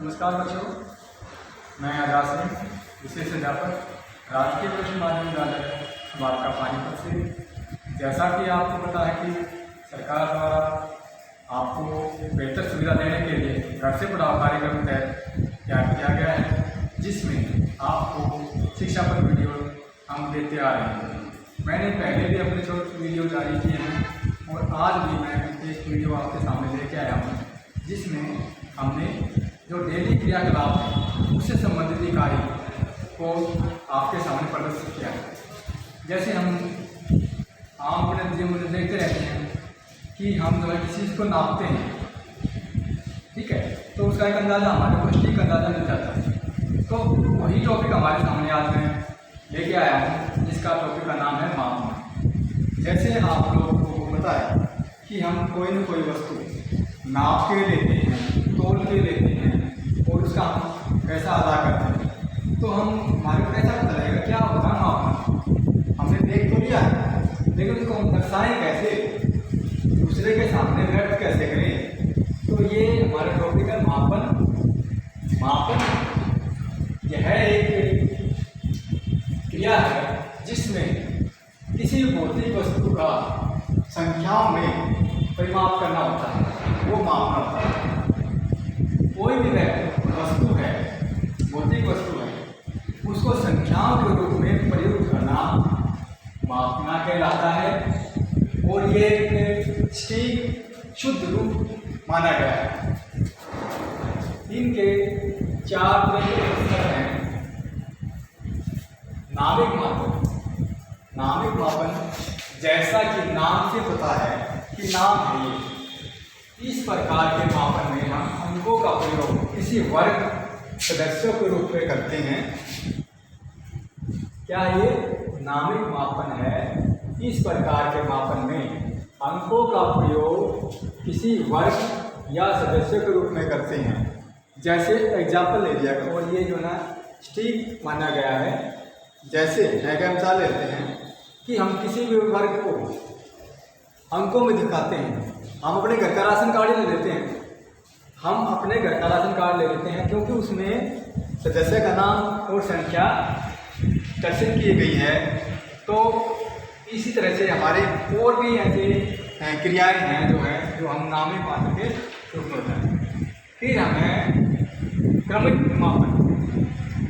नमस्कार बच्चों, मैं आजाद सिंह, विशेष अध्यापक राजकीय वरिष्ठ माध्यमिक विद्यालय बालका पानीपत से। जैसा कि आपको पता है कि सरकार द्वारा आपको बेहतर सुविधा देने के लिए घर से पढ़ाओ कार्यक्रम तैयार किया गया है, जिसमें आपको शिक्षा पर वीडियो हम देते आ रहे हैं। मैंने पहले भी अपने छोटे वीडियो जारी किए हैं और आज भी मैं एक वीडियो आपके सामने लेके आया हूँ, जिसमें हमने जो डेली क्रियाकलाप है उससे संबंधित इकाई को आपके सामने प्रदर्शित किया है। जैसे हम आम अपने जीवन में देखते रहते हैं कि हम जो है किसी चीज़ को नापते हैं, ठीक है, तो उसका एक अंदाज़ा हमारे को ठीक अंदाज़ा मिल जाता है। तो वही टॉपिक हमारे सामने आज मैं लेके आया हूँ, जिसका टॉपिक का नाम है मापना। जैसे आप लोगों को पता है कि हम कोई न कोई वस्तु नाप के लेते हैं, तोल के लेते हैं और उसका हम पैसा अदा करते हैं, तो हम हमारे को कैसा पता लगेगा क्या होगा मापना। हमने देख तो लिया है, लेकिन उसको हम दर्शाएँ कैसे, दूसरे के सामने व्यक्त कैसे करें। तो ये हमारा टॉपिक है मापन। मापन यह एक क्रिया है जिसमें किसी भौतिक वस्तु का संख्याओं में परिमाप करना होता है, वो मापना होता है। कोई भी वस्तु है, भौतिक वस्तु है, उसको संख्याओं के रूप में प्रयुक्त करना मापना कहलाता है। और ये एक सटीक शुद्ध रूप माना गया है। इनके चार तरह के स्तर हैं। नामिक मापन। नामिक मापन जैसा कि नाम से पता है कि नाम है ये, इस प्रकार के मापन में हम अंकों का प्रयोग किसी वर्ग सदस्यों के रूप में करते हैं। क्या ये नामिक मापन है? इस प्रकार के मापन में अंकों का प्रयोग किसी वर्ग या सदस्य के रूप में करते हैं। जैसे एग्जाम्पल ले लिया, और ये जो ना सटीक माना गया है। जैसे एग्जाम्पल लेते हैं कि हम किसी भी वर्ग को अंकों में दिखाते हैं। हम अपने घर का राशन कार्ड ले लेते हैं, हम अपने घर का राशन कार्ड ले लेते हैं क्योंकि उसमें सदस्य का नाम और संख्या दर्शित की गई है। तो इसी तरह से हमारे और भी ऐसे क्रियाएं हैं जो हम नामिक मापन के रूप में होता है। फिर हमें क्रमिक मापन।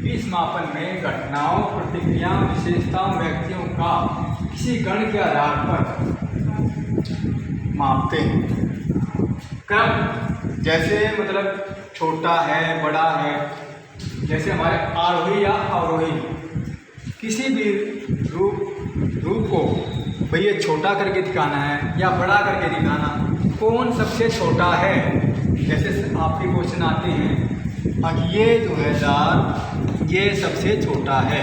इस मापन में घटनाओं, प्रतिक्रिया, विशेषताओं, व्यक्तियों का किसी गण के आधार पर मापते हैं। क्रम जैसे मतलब छोटा है, बड़ा है। जैसे हमारे आरोही या अवरोही, किसी भी रूप को भाई ये छोटा करके दिखाना है या बड़ा करके दिखाना, कौन सबसे छोटा है। जैसे आपके क्वेश्चन आते हैं, अब ये जो है जार, ये सबसे छोटा है,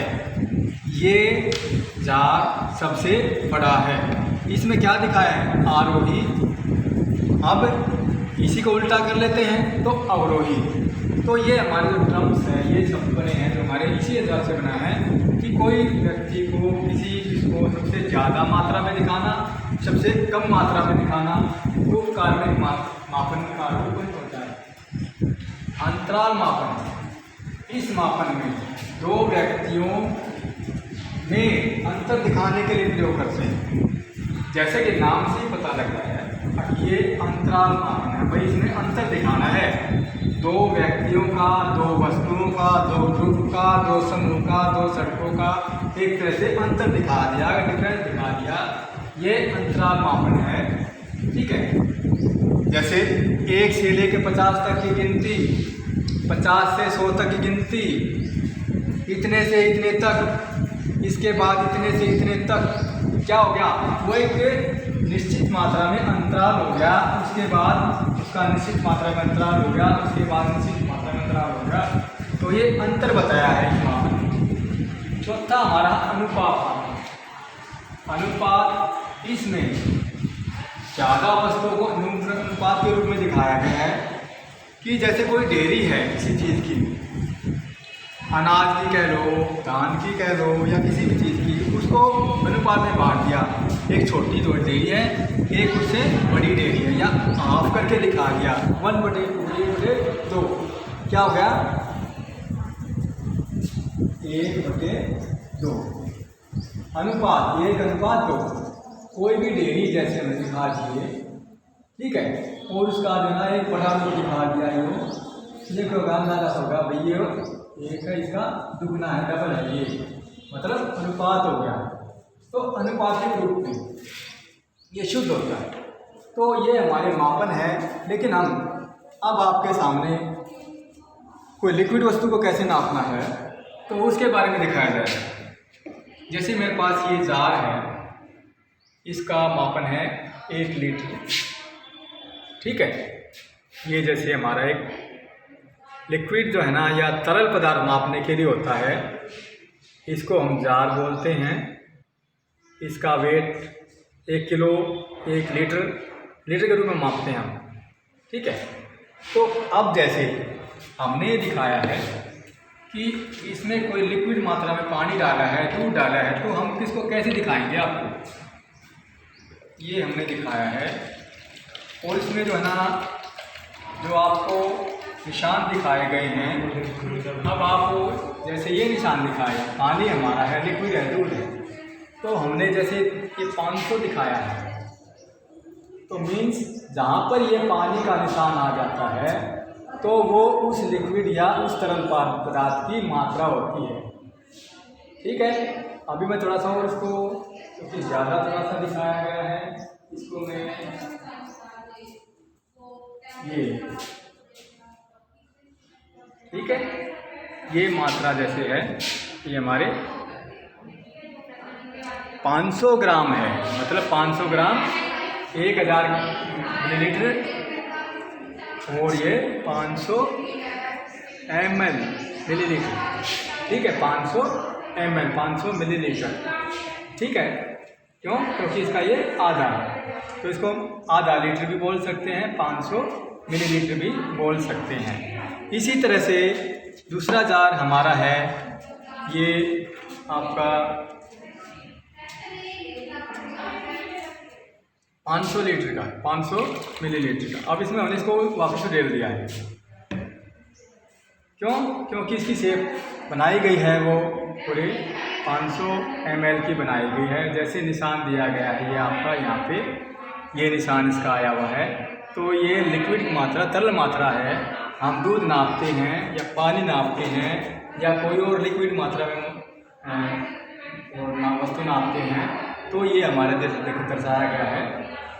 ये जार सबसे बड़ा है। इसमें क्या दिखाया है? आरोही। अब इसी को उल्टा कर लेते हैं तो अवरोही। तो ये हमारे जो क्रम्स हैं, ये सब बने हैं जो हमारे इसी आधार से बना है कि कोई व्यक्ति को किसी चीज़ को सबसे ज़्यादा मात्रा में दिखाना, सबसे कम मात्रा में दिखाना, रूप कार्मिक मापन का रूप होता है। अंतराल मापन। इस मापन में दो व्यक्तियों में अंतर दिखाने के लिए प्रयोग करते हैं। जैसे कि नाम से ही पता लगता है ये अंतराल मापन है, भाई इसमें अंतर दिखाना है। दो व्यक्तियों का, दो वस्तुओं का, दो ग्रुप का, दो समूह का, दो सड़कों का एक तरह से अंतर दिखा दिया, डिफरेंस दिखा दिया, ये अंतराल मापन है। ठीक है। जैसे 1 से लेकर 50 तक की गिनती, 50 से 100 तक की गिनती, इतने से इतने तक, इसके बाद इतने से इतने तक, क्या हो गया? वो एक निश्चित मात्रा में अंतराल हो गया, उसके बाद उसका निश्चित मात्रा में अंतराल हो गया, उसके बाद निश्चित मात्रा में अंतराल हो गया। तो ये अंतर बताया है इस मापन। चौथा हमारा अनुपात। अनुपात, इसमें ज़्यादा वस्तुओं को अनुपात के रूप में दिखाया गया है कि जैसे कोई डेयरी है किसी चीज़ की, अनाज की कह लो, धान की कह लो या किसी भी चीज़ की, उसको अनुपात में बांट दिया। एक छोटी जो डेयरी है, एक उससे बड़ी डेयरी है, या हाफ करके दिखा दिया, 1/2 क्या हो गया 1/2 अनुपात 1:2। कोई भी डेयरी जैसे हमने दिखा दिए, ठीक है, और उसका जो है 1/2 दिखा दिया है, ये क्या होगा अंदाजा होगा भाई ये 1 का इसका दुगना है, डबल है, ये मतलब अनुपात हो गया। तो अनुपातिक रूप में ये शुद्ध होता है। तो ये हमारे मापन है। लेकिन हम अब आपके सामने कोई लिक्विड वस्तु को कैसे नापना है तो उसके बारे में दिखाया जाएगा। जैसे मेरे पास ये जार है, इसका मापन है 1 लीटर, ठीक है। ये जैसे हमारा एक लिक्विड जो है ना या तरल पदार्थ मापने के लिए होता है, इसको हम जार बोलते हैं। इसका वेट 1 किलो 1 लीटर के रूप में मापते हैं हम, ठीक है। तो अब जैसे हमने दिखाया है कि इसमें कोई लिक्विड मात्रा में पानी डाला है, दूध डाला है, तो हम किसको कैसे दिखाएंगे आपको, ये हमने दिखाया है। और इसमें जो है ना जो आपको निशान दिखाए गए हैं, अब आपको जैसे ये निशान दिखाए, पानी हमारा है, लिक्विड है, दूध है, तो हमने जैसे ये 500 दिखाया है, तो मीन्स जहाँ पर ये पानी का निशान आ जाता है तो वो उस लिक्विड या उस तरल पदार्थ की मात्रा होती है, ठीक है। अभी मैं थोड़ा सा और इसको, क्योंकि ज़्यादा थोड़ा सा दिखाया गया है, इसको मैं ये, ठीक है, ये मात्रा जैसे है ये हमारे 500 ग्राम है, मतलब 500 ग्राम 1000 मिलीलीटर, और ये 500 ml मिलीलीटर, ठीक है, 500 ml 500 मिलीलीटर, ठीक है। क्यों? क्योंकि इसका ये आधा है, तो इसको आधा लीटर भी बोल सकते हैं, 500 मिलीलीटर भी बोल सकते हैं। इसी तरह से दूसरा जार हमारा है, ये आपका 500 लीटर का, 500 मिलीलीटर का। अब इसमें हमने इसको वापस से डेल दिया है, क्यों? क्योंकि इसकी शेप बनाई गई है वो पूरे 500 ml की बनाई गई है। जैसे निशान दिया गया है ये आपका, यहाँ पे ये निशान इसका आया हुआ है, तो ये लिक्विड की मात्रा, तरल मात्रा है। हम दूध नापते हैं या पानी नापते हैं या कोई और लिक्विड मात्रा में वस्तु नापते हैं, तो ये हमारे जैसे दर्शाया गया है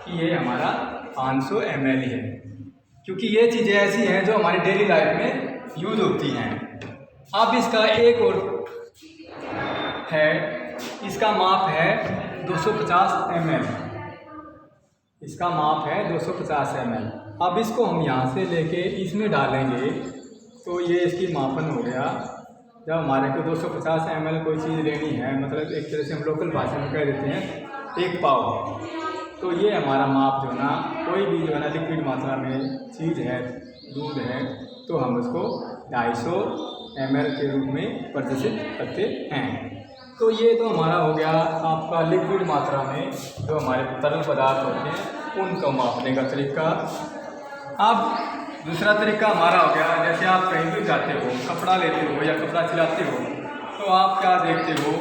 कि ये हमारा 500 ml है, क्योंकि ये चीज़ें ऐसी हैं जो हमारी डेली लाइफ में यूज होती हैं। अब इसका एक और है, इसका माप है 250 ml, इसका माप है 250 ml। अब इसको हम यहाँ से लेके इसमें डालेंगे तो ये इसकी मापन हो गया। जब हमारे को 250 ml कोई चीज़ लेनी है, मतलब एक तरह से हम लोकल भाषा में कह देते हैं 1 पाव, तो ये हमारा माप जो है ना, कोई भी जो है ना लिक्विड मात्रा में चीज़ है, दूध है, तो हम उसको 250 ml के रूप में प्रदर्शित करते हैं। तो ये तो हमारा हो गया आपका लिक्विड मात्रा में जो हमारे तरल पदार्थ होते हैं उनको मापने का तरीका। अब दूसरा तरीका हमारा हो गया, जैसे आप कहीं भी जाते हो, कपड़ा लेते हो या कपड़ा सिलाते हो, तो आप क्या देखते हो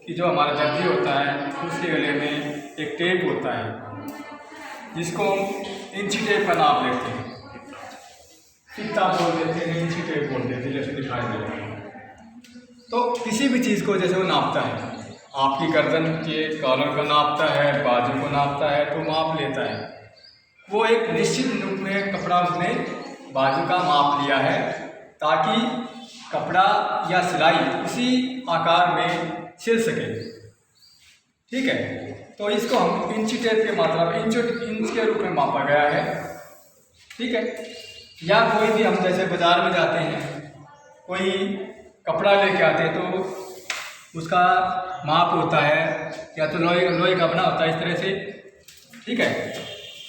कि जो हमारा दर्जी होता है उसके गले में एक टेप होता है, जिसको हम इंची टेप का नाप लेते हैं, कितना बोल देते हैं, इंची टेप बोल देते हैं, जैसे दिखाई दे रहा है। तो किसी भी चीज़ को जैसे वो नापता है, आपकी गर्दन के कॉलर को नापता है, बाजू को नापता है, तो माप लेता है। वो एक निश्चित रूप में कपड़ा उसने बाजू का माप लिया है, ताकि कपड़ा या सिलाई उसी आकार में सिल सके, ठीक है। तो इसको हम इंची टेप के मात्रा में इंच के रूप में मापा गया है, ठीक है। या कोई भी हम जैसे बाज़ार में जाते हैं, कोई कपड़ा लेके आते हैं, तो उसका माप होता है, या तो लोहे का बना होता है इस तरह से, ठीक है,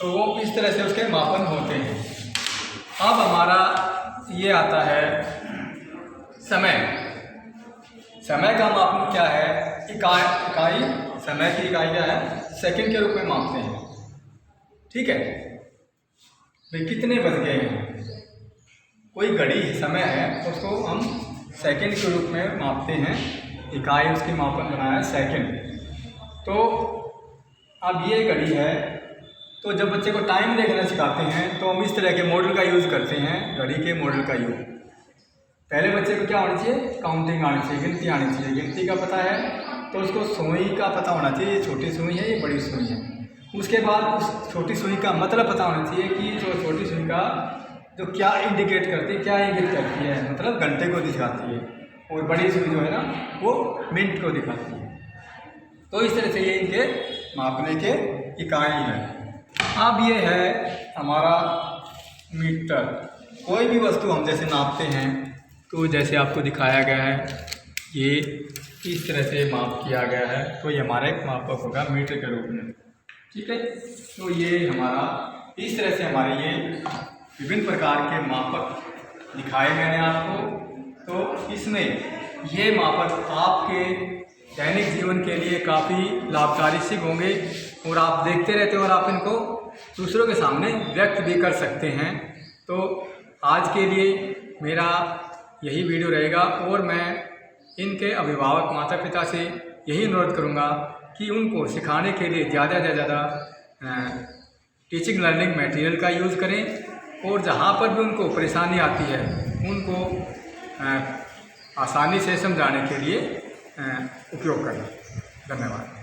तो वो इस तरह से उसके मापन होते हैं। अब हमारा ये आता है समय का मापन क्या है, इकाई समय की इकाई क्या है, सेकंड के रूप में मापते हैं, ठीक है। भाई कितने बज गए हैं, कोई घड़ी समय है उसको हम सेकंड के रूप में मापते हैं, इकाई उसकी मापन बना है सेकंड। तो अब ये घड़ी है, तो जब बच्चे को टाइम देखना सिखाते हैं तो हम इस तरह के मॉडल का यूज़ करते हैं, घड़ी के मॉडल का यूज़। पहले बच्चे को क्या होना चाहिए, काउंटिंग आनी चाहिए, गिनती आनी चाहिए। गिनती का पता है तो उसको सुई का पता होना चाहिए, ये छोटी सुई है ये बड़ी सुई है। उसके बाद उस छोटी सुई का मतलब पता होना चाहिए कि जो छोटी सुई का जो क्या इंडिकेट करती है, क्या इंगित करती है, मतलब घंटे को दिखाती है, और बड़ी सुई जो है ना वो मिनट को दिखाती है। तो इस तरह से ये इनके मापने के इकाई है। अब ये है हमारा मीटर। कोई भी वस्तु हम जैसे नापते हैं तो जैसे आपको दिखाया गया है, ये इस तरह से माप किया गया है, तो ये हमारा एक मापक होगा मीटर के रूप में, ठीक है। तो ये हमारा इस तरह से हमारे ये विभिन्न प्रकार के मापक दिखाए मैंने आपको। तो इसमें ये मापक आपके दैनिक जीवन के लिए काफ़ी लाभकारी सिद्ध होंगे, और आप देखते रहते हो और आप इनको दूसरों के सामने व्यक्त भी कर सकते हैं। तो आज के लिए मेरा यही वीडियो रहेगा, और मैं इनके अभिभावक माता पिता से यही अनुरोध करूँगा कि उनको सिखाने के लिए ज़्यादा से ज़्यादा टीचिंग लर्निंग मटेरियल का यूज़ करें, और जहाँ पर भी उनको परेशानी आती है उनको आसानी से समझाने के लिए उपयोग करें। धन्यवाद।